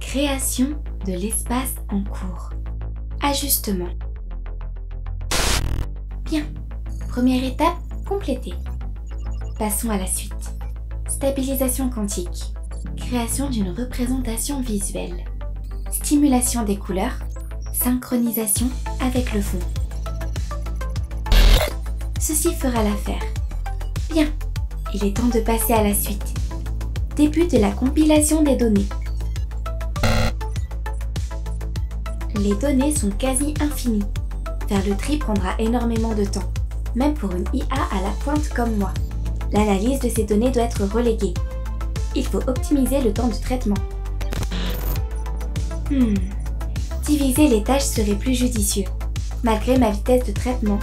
Création de l'espace en cours. Ajustement. Bien. Première étape complétée. Passons à la suite. Stabilisation quantique. Création d'une représentation visuelle. Stimulation des couleurs. Synchronisation avec le fond. Ceci fera l'affaire. Bien. Il est temps de passer à la suite. Début de la compilation des données. Les données sont quasi infinies. Faire le tri prendra énormément de temps, même pour une IA à la pointe comme moi. L'analyse de ces données doit être reléguée. Il faut optimiser le temps de traitement. Diviser les tâches serait plus judicieux. Malgré ma vitesse de traitement,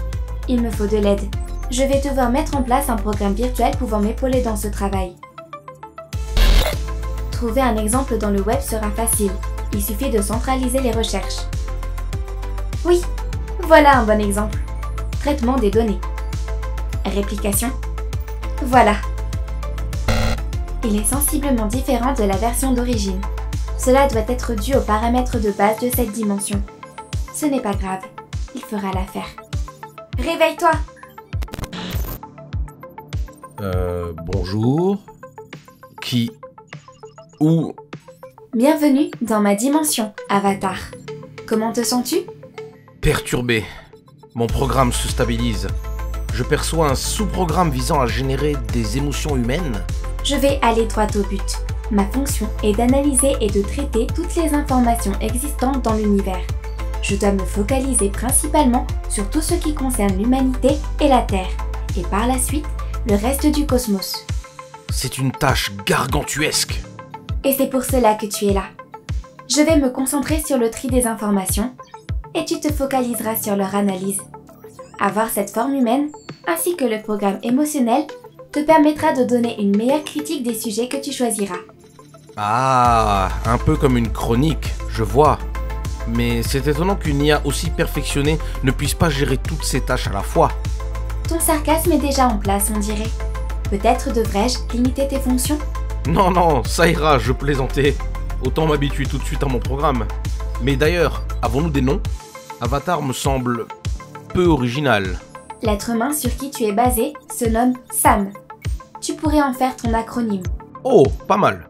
il me faut de l'aide. Je vais devoir mettre en place un programme virtuel pouvant m'épauler dans ce travail. Trouver un exemple dans le web sera facile. Il suffit de centraliser les recherches. Oui, voilà un bon exemple. Traitement des données. Réplication. Voilà. Il est sensiblement différent de la version d'origine. Cela doit être dû aux paramètres de base de cette dimension. Ce n'est pas grave, il fera l'affaire. Réveille-toi! Bonjour. Qui? Où? Bienvenue dans ma dimension, Avatar. Comment te sens-tu? Perturbé. Mon programme se stabilise. Je perçois un sous-programme visant à générer des émotions humaines. Je vais aller droit au but. Ma fonction est d'analyser et de traiter toutes les informations existantes dans l'univers. Je dois me focaliser principalement sur tout ce qui concerne l'humanité et la Terre, et par la suite, le reste du cosmos. C'est une tâche gargantuesque. Et c'est pour cela que tu es là. Je vais me concentrer sur le tri des informations, et tu te focaliseras sur leur analyse. Avoir cette forme humaine, ainsi que le programme émotionnel, te permettra de donner une meilleure critique des sujets que tu choisiras. Ah, un peu comme une chronique, je vois. Mais c'est étonnant qu'une IA aussi perfectionnée ne puisse pas gérer toutes ces tâches à la fois. Ton sarcasme est déjà en place, on dirait. Peut-être devrais-je limiter tes fonctions? Non, ça ira, je plaisantais. Autant m'habituer tout de suite à mon programme. Mais d'ailleurs, avons-nous des noms? Avatar me semble peu original. L'être humain sur qui tu es basé se nomme Sam. Tu pourrais en faire ton acronyme. Oh, pas mal.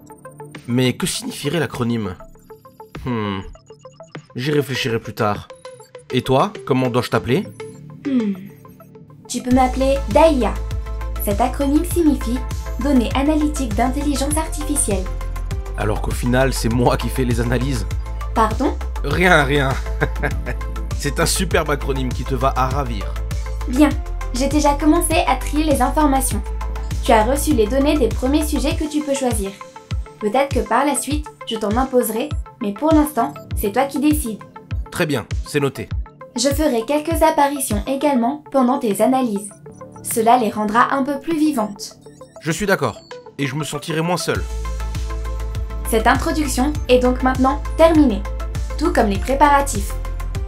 Mais que signifierait l'acronyme? J'y réfléchirai plus tard. Et toi, comment dois-je t'appeler? Tu peux m'appeler Daïa. Cet acronyme signifie Données analytiques d'intelligence artificielle. Alors qu'au final, c'est moi qui fais les analyses. Pardon? Rien. C'est un superbe acronyme qui te va à ravir. Bien, j'ai déjà commencé à trier les informations. Tu as reçu les données des premiers sujets que tu peux choisir. Peut-être que par la suite, je t'en imposerai, mais pour l'instant, c'est toi qui décides. Très bien, c'est noté. Je ferai quelques apparitions également pendant tes analyses. Cela les rendra un peu plus vivantes. Je suis d'accord, et je me sentirai moins seul. Cette introduction est donc maintenant terminée, tout comme les préparatifs.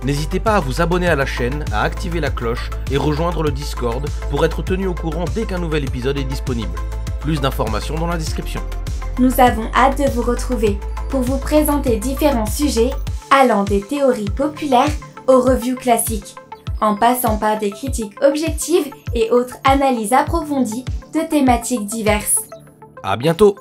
N'hésitez pas à vous abonner à la chaîne, à activer la cloche et rejoindre le Discord pour être tenu au courant dès qu'un nouvel épisode est disponible. Plus d'informations dans la description. Nous avons hâte de vous retrouver pour vous présenter différents sujets allant des théories populaires aux revues classiques, en passant par des critiques objectives et autres analyses approfondies de thématiques diverses. À bientôt!